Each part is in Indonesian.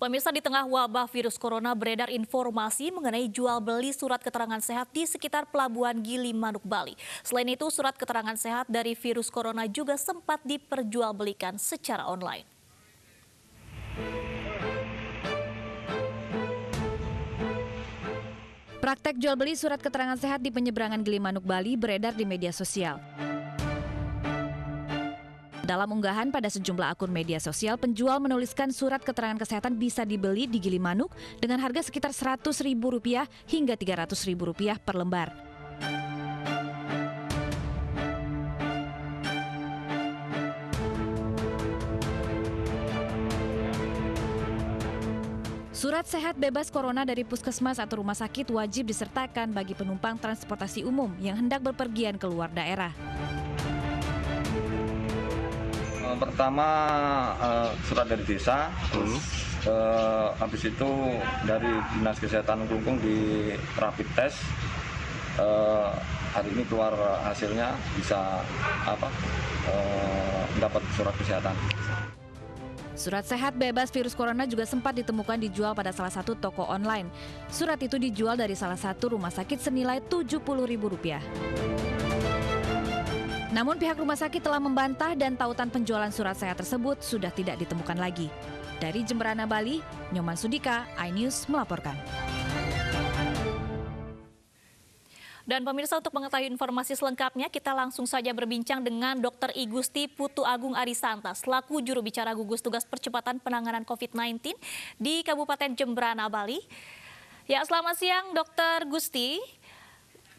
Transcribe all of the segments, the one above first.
Pemirsa, di tengah wabah virus corona beredar informasi mengenai jual beli surat keterangan sehat di sekitar Pelabuhan Gili Manuk, Bali. Selain itu, surat keterangan sehat dari virus corona juga sempat diperjualbelikan secara online. Praktek jual beli surat keterangan sehat di penyeberangan Gili Manuk, Bali beredar di media sosial. Dalam unggahan pada sejumlah akun media sosial, penjual menuliskan surat keterangan kesehatan bisa dibeli di Gili Manuk dengan harga sekitar Rp100.000 hingga Rp300.000 per lembar. Surat sehat bebas corona dari puskesmas atau rumah sakit wajib disertakan bagi penumpang transportasi umum yang hendak berpergian keluar daerah. Pertama surat dari desa, habis itu dari Dinas Kesehatan Kelungkung di rapid test. Hari ini keluar hasilnya bisa dapat surat kesehatan. Surat sehat bebas virus corona juga sempat ditemukan dijual pada salah satu toko online. Surat itu dijual dari salah satu rumah sakit senilai Rp70.000. Namun pihak rumah sakit telah membantah dan tautan penjualan surat sehat tersebut sudah tidak ditemukan lagi. Dari Jemberana, Bali, Nyoman Sudika, iNews melaporkan. Dan pemirsa, untuk mengetahui informasi selengkapnya, kita langsung saja berbincang dengan Dr. I Gusti Putu Agung Arisanta, selaku juru bicara gugus tugas percepatan penanganan COVID-19 di Kabupaten Jemberana, Bali. Ya, selamat siang Dr. Gusti.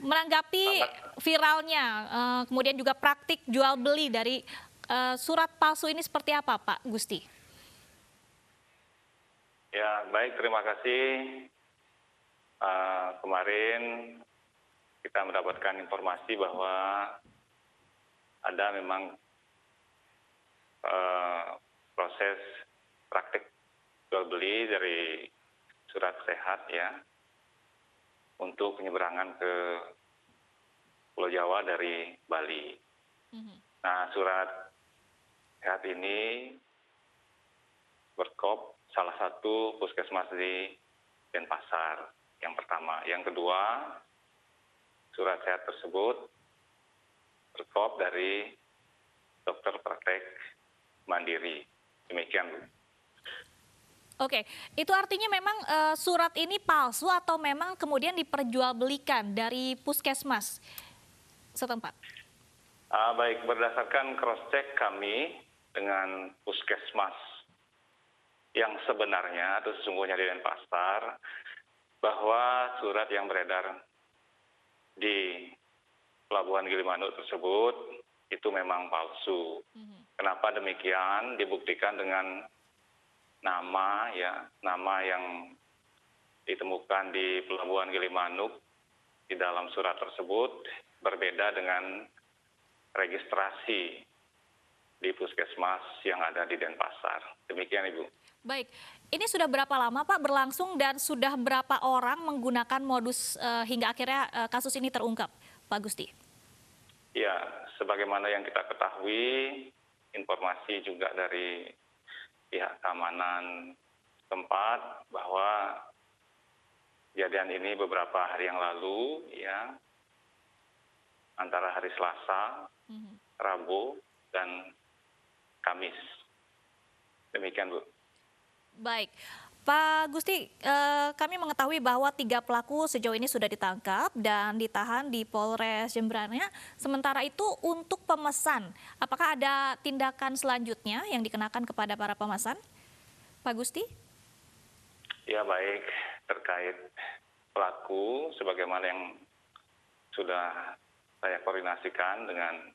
Menanggapi viralnya, kemudian juga praktik jual beli dari surat palsu ini seperti apa, Pak Gusti? Ya, baik, terima kasih. Kemarin kita mendapatkan informasi bahwa ada memang proses praktik jual beli dari surat sehat ya untuk penyeberangan ke Pulau Jawa dari Bali. Nah, surat sehat ini berkop salah satu puskesmas di Denpasar, yang pertama. Yang kedua, surat sehat tersebut berkop dari dokter praktek mandiri. Demikian, Bu. Oke, itu artinya memang surat ini palsu atau memang kemudian diperjualbelikan dari puskesmas setempat? Baik, berdasarkan cross-check kami dengan puskesmas yang sebenarnya atau sesungguhnya di Denpasar, bahwa surat yang beredar di Pelabuhan Gili Manuk tersebut itu memang palsu. Kenapa demikian? Dibuktikan dengan nama yang ditemukan di Pelabuhan Gili Manuk di dalam surat tersebut berbeda dengan registrasi di puskesmas yang ada di Denpasar. Demikian, Ibu. Baik, ini sudah berapa lama Pak berlangsung dan sudah berapa orang menggunakan modus hingga akhirnya kasus ini terungkap, Pak Gusti? Ya, sebagaimana yang kita ketahui, informasi juga dari pihak keamanan setempat bahwa kejadian ini beberapa hari yang lalu, ya, antara hari Selasa, Rabu, dan Kamis. Demikian, Bu. Baik, Pak Gusti, kami mengetahui bahwa 3 pelaku sejauh ini sudah ditangkap dan ditahan di Polres Jemberana. Sementara itu untuk pemesan, apakah ada tindakan selanjutnya yang dikenakan kepada para pemesan, Pak Gusti? Ya, baik, terkait pelaku, sebagaimana yang sudah saya koordinasikan dengan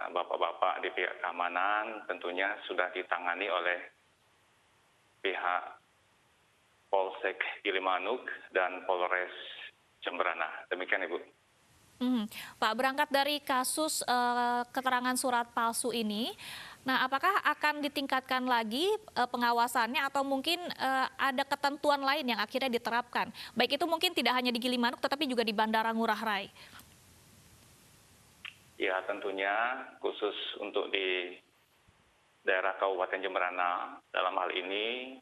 bapak-bapak di pihak keamanan, tentunya sudah ditangani oleh pihak Polsek Gili Manuk dan Polres Jemberana. Demikian, Ibu. Pak, berangkat dari kasus keterangan surat palsu ini, nah apakah akan ditingkatkan lagi pengawasannya atau mungkin ada ketentuan lain yang akhirnya diterapkan? Baik itu mungkin tidak hanya di Gili Manuk tetapi juga di Bandara Ngurah Rai. Ya, tentunya khusus untuk di daerah Kabupaten Jemberana dalam hal ini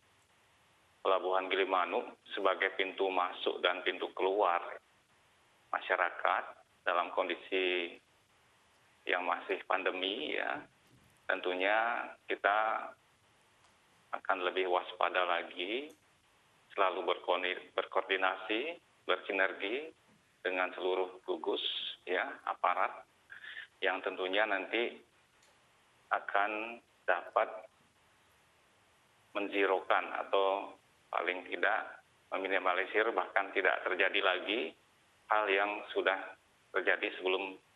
Pelabuhan Gilimanuk sebagai pintu masuk dan pintu keluar masyarakat dalam kondisi yang masih pandemi ya. Tentunya kita akan lebih waspada lagi, selalu berkoordinasi, bersinergi dengan seluruh gugus ya, aparat yang tentunya nanti akan dapat menzirokan atau paling tidak meminimalisir bahkan tidak terjadi lagi hal yang sudah terjadi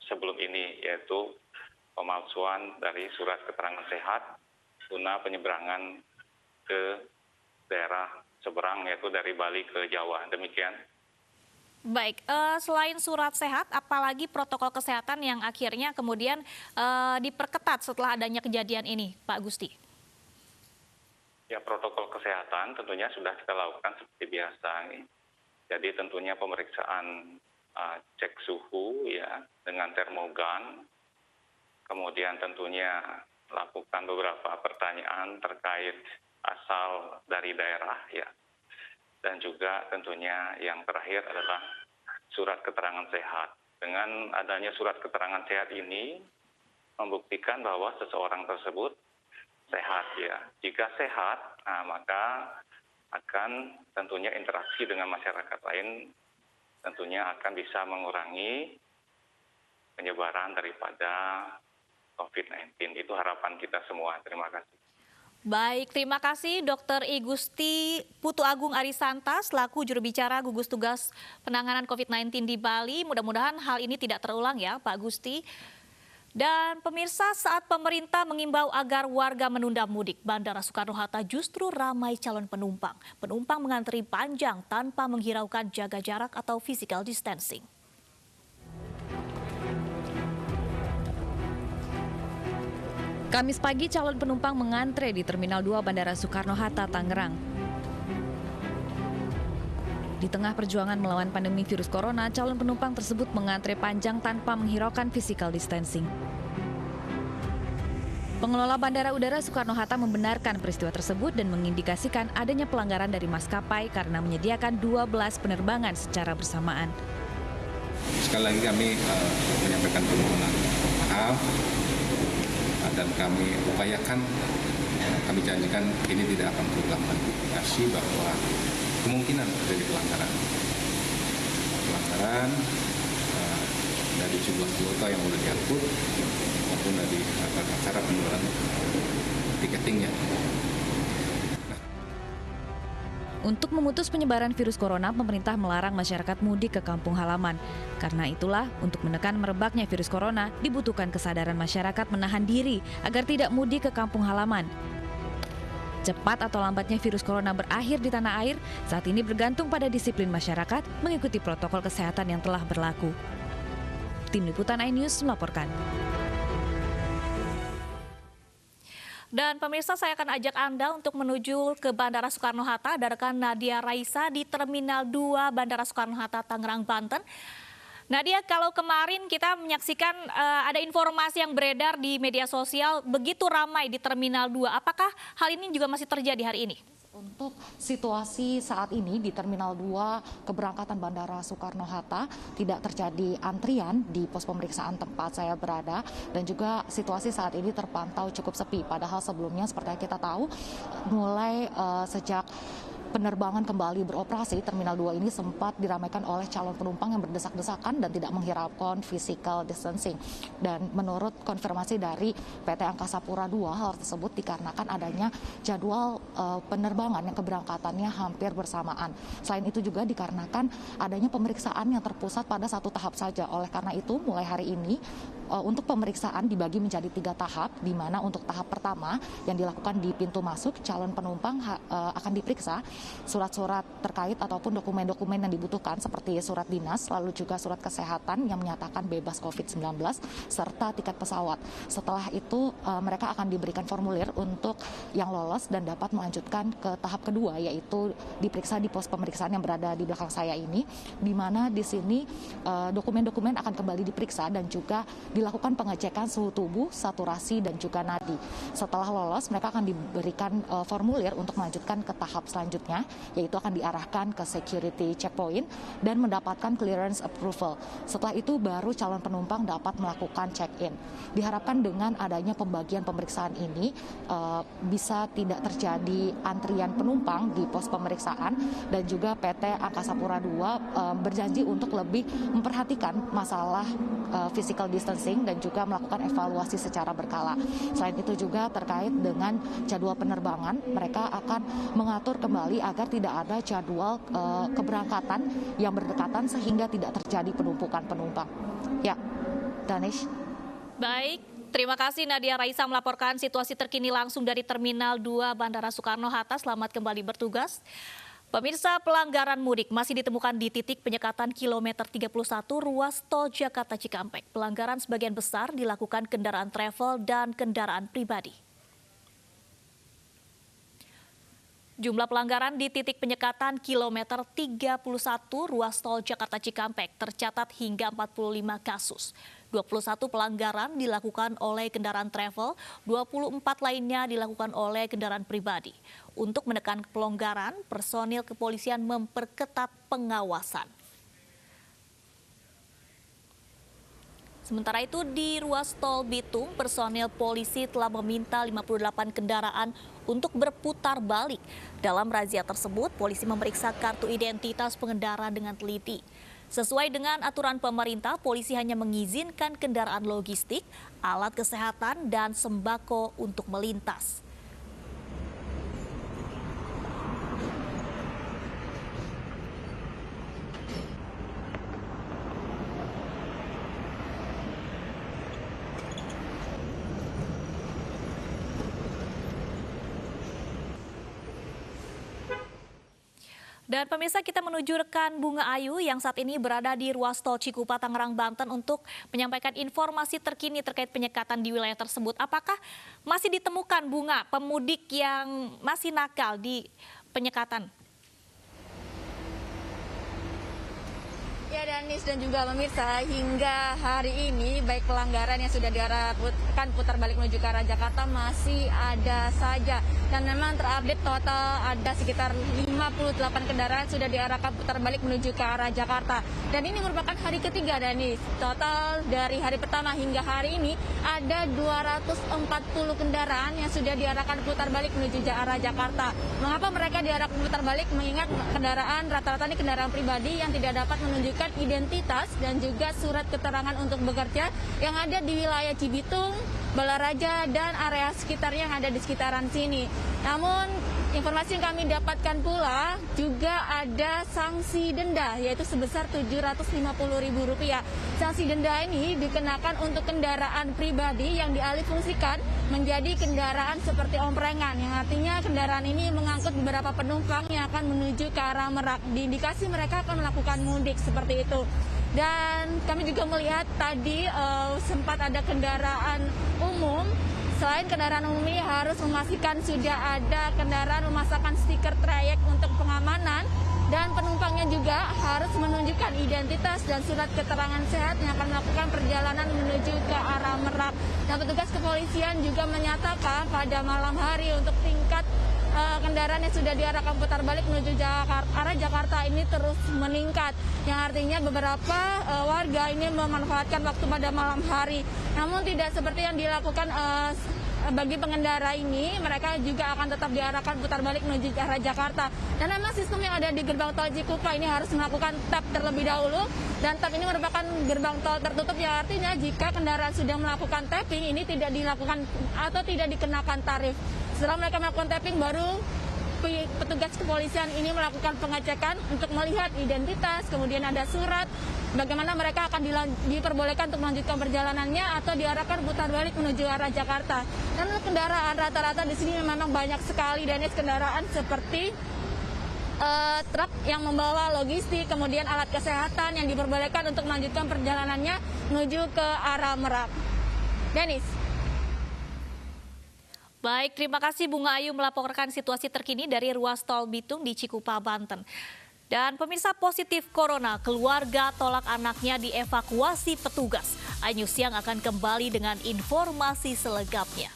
sebelum ini, yaitu pemalsuan dari surat keterangan sehat guna penyeberangan ke daerah seberang, yaitu dari Bali ke Jawa. Demikian. Baik, selain surat sehat, apalagi protokol kesehatan yang akhirnya kemudian diperketat setelah adanya kejadian ini, Pak Gusti? Ya, protokol kesehatan tentunya sudah kita lakukan seperti biasa. Jadi tentunya pemeriksaan cek suhu ya dengan termogan, kemudian tentunya lakukan beberapa pertanyaan terkait asal dari daerah ya, dan juga tentunya yang terakhir adalah surat keterangan sehat. Dengan adanya surat keterangan sehat ini membuktikan bahwa seseorang tersebut sehat ya. Jika sehat, maka akan tentunya interaksi dengan masyarakat lain tentunya akan bisa mengurangi penyebaran daripada COVID-19. Itu harapan kita semua. Terima kasih. Baik, terima kasih Dr. Igusti Putu Agung Arisanta selaku juru bicara gugus tugas penanganan COVID-19 di Bali. Mudah-mudahan hal ini tidak terulang ya Pak Gusti. Dan pemirsa, saat pemerintah mengimbau agar warga menunda mudik, Bandara Soekarno-Hatta justru ramai calon penumpang. Penumpang mengantri panjang tanpa menghiraukan jaga jarak atau physical distancing. Kamis pagi calon penumpang mengantre di Terminal 2 Bandara Soekarno-Hatta, Tangerang. Di tengah perjuangan melawan pandemi virus corona, calon penumpang tersebut mengantre panjang tanpa menghiraukan physical distancing. Pengelola Bandara Udara Soekarno-Hatta membenarkan peristiwa tersebut dan mengindikasikan adanya pelanggaran dari maskapai karena menyediakan 12 penerbangan secara bersamaan. Sekali lagi kami menyampaikan permohonan maaf dan kami upayakan, kami janjikan ini tidak akan berulang lagi. Bahwa kemungkinan terjadi pelanggaran dari jumlah kuota yang sudah diatur maupun dari cara penjualan tiketingnya. Untuk memutus penyebaran virus corona, pemerintah melarang masyarakat mudik ke kampung halaman. Karena itulah, untuk menekan merebaknya virus corona, dibutuhkan kesadaran masyarakat menahan diri agar tidak mudik ke kampung halaman. Cepat atau lambatnya virus corona berakhir di tanah air saat ini bergantung pada disiplin masyarakat mengikuti protokol kesehatan yang telah berlaku. Tim Liputan iNews melaporkan. Dan pemirsa, saya akan ajak Anda untuk menuju ke Bandara Soekarno-Hatta. Ada rekan Nadia Raisa di Terminal 2 Bandara Soekarno-Hatta, Tangerang, Banten. Nadia, kalau kemarin kita menyaksikan ada informasi yang beredar di media sosial begitu ramai di Terminal 2. Apakah hal ini juga masih terjadi hari ini? Untuk situasi saat ini di Terminal 2 keberangkatan Bandara Soekarno-Hatta tidak terjadi antrian di pos pemeriksaan tempat saya berada, dan juga situasi saat ini terpantau cukup sepi. Padahal sebelumnya seperti yang kita tahu mulai sejak penerbangan kembali beroperasi, Terminal 2 ini sempat diramaikan oleh calon penumpang yang berdesak-desakan dan tidak menghiraukan physical distancing. Dan menurut konfirmasi dari PT Angkasa Pura II, hal tersebut dikarenakan adanya jadwal penerbangan yang keberangkatannya hampir bersamaan. Selain itu juga dikarenakan adanya pemeriksaan yang terpusat pada satu tahap saja. Oleh karena itu, mulai hari ini untuk pemeriksaan dibagi menjadi 3 tahap, di mana untuk tahap pertama yang dilakukan di pintu masuk, calon penumpang akan diperiksa surat-surat terkait ataupun dokumen-dokumen yang dibutuhkan seperti surat dinas, lalu juga surat kesehatan yang menyatakan bebas COVID-19, serta tiket pesawat. Setelah itu mereka akan diberikan formulir untuk yang lolos dan dapat melanjutkan ke tahap kedua, yaitu diperiksa di pos pemeriksaan yang berada di belakang saya ini, di mana di sini dokumen-dokumen akan kembali diperiksa dan juga dilakukan pengecekan suhu tubuh, saturasi, dan juga nadi. Setelah lolos, mereka akan diberikan formulir untuk melanjutkan ke tahap selanjutnya, yaitu akan diarahkan ke security checkpoint dan mendapatkan clearance approval. Setelah itu baru calon penumpang dapat melakukan check-in. Diharapkan dengan adanya pembagian pemeriksaan ini bisa tidak terjadi antrian penumpang di pos pemeriksaan, dan juga PT Angkasa Pura II berjanji untuk lebih memperhatikan masalah physical distancing dan juga melakukan evaluasi secara berkala. Selain itu juga terkait dengan jadwal penerbangan, mereka akan mengatur kembali agar tidak ada jadwal keberangkatan yang berdekatan sehingga tidak terjadi penumpukan penumpang. Ya, Danish. Baik, terima kasih Nadia Raisa melaporkan situasi terkini langsung dari Terminal 2 Bandara Soekarno-Hatta. Selamat kembali bertugas. Pemirsa, pelanggaran mudik masih ditemukan di titik penyekatan kilometer 31 ruas tol Jakarta Cikampek. Pelanggaran sebagian besar dilakukan kendaraan travel dan kendaraan pribadi. Jumlah pelanggaran di titik penyekatan kilometer 31 ruas tol Jakarta Cikampek tercatat hingga 45 kasus. 21 pelanggaran dilakukan oleh kendaraan travel, 24 lainnya dilakukan oleh kendaraan pribadi. Untuk menekan pelonggaran, personil kepolisian memperketat pengawasan. Sementara itu di ruas tol Bitung, personil polisi telah meminta 58 kendaraan untuk berputar balik. Dalam razia tersebut, polisi memeriksa kartu identitas pengendara dengan teliti. Sesuai dengan aturan pemerintah, polisi hanya mengizinkan kendaraan logistik, alat kesehatan, dan sembako untuk melintas. Dan pemirsa, kita menuju rekan Bunga Ayu yang saat ini berada di ruas tol Cikupa, Tangerang, Banten untuk menyampaikan informasi terkini terkait penyekatan di wilayah tersebut. Apakah masih ditemukan, Bunga, pemudik yang masih nakal di penyekatan? Ya, Danis dan juga pemirsa, hingga hari ini baik pelanggaran yang sudah diarahkan putar balik menuju ke arah Jakarta masih ada saja. Dan memang terupdate total ada sekitar 58 kendaraan sudah diarahkan putar balik menuju ke arah Jakarta. Dan ini merupakan hari ketiga, Danis. Total dari hari pertama hingga hari ini ada 240 kendaraan yang sudah diarahkan putar balik menuju ke arah Jakarta. Mengapa mereka diarahkan putar balik? Mengingat kendaraan rata-rata ini kendaraan pribadi yang tidak dapat menunjukkan identitas dan juga surat keterangan untuk bekerja yang ada di wilayah Cibitung, Balaraja, dan area sekitarnya yang ada di sekitaran sini. Namun informasi yang kami dapatkan pula juga ada sanksi denda, yaitu sebesar Rp750.000. Sanksi denda ini dikenakan untuk kendaraan pribadi yang dialihfungsikan menjadi kendaraan seperti omprengan, yang artinya kendaraan ini mengangkut beberapa penumpang yang akan menuju ke arah Merak. Diindikasi mereka akan melakukan mudik seperti itu. Dan kami juga melihat tadi sempat ada kendaraan umum. Selain kendaraan umum ini harus memastikan sudah ada kendaraan memasangkan stiker trayek untuk pengamanan, dan penumpangnya juga harus menunjukkan identitas dan surat keterangan sehat yang akan melakukan perjalanan menuju ke arah Merak. Dan petugas kepolisian juga menyatakan pada malam hari untuk tingkat kendaraan yang sudah diarahkan putar balik menuju arah Jakarta ini terus meningkat, yang artinya beberapa warga ini memanfaatkan waktu pada malam hari. Namun tidak seperti yang dilakukan bagi pengendara ini, mereka juga akan tetap diarahkan putar balik menuju arah Jakarta. Dan memang sistem yang ada di gerbang tol Cikupa ini harus melakukan tap terlebih dahulu, dan tap ini merupakan gerbang tol tertutup, yang artinya jika kendaraan sudah melakukan tapping ini tidak dilakukan atau tidak dikenakan tarif. Setelah mereka melakukan tapping, baru petugas kepolisian ini melakukan pengecekan untuk melihat identitas, kemudian ada surat, bagaimana mereka akan diperbolehkan untuk melanjutkan perjalanannya atau diarahkan putar balik menuju arah Jakarta. Dan kendaraan rata-rata di sini memang banyak sekali, dan kendaraan seperti truk yang membawa logistik, kemudian alat kesehatan yang diperbolehkan untuk melanjutkan perjalanannya menuju ke arah Merak. Denis. Baik, terima kasih Bunga Ayu melaporkan situasi terkini dari ruas tol Bitung di Cikupa, Banten. Dan pemirsa, positif corona, keluarga tolak anaknya dievakuasi petugas. iNews Siang akan kembali dengan informasi selengkapnya.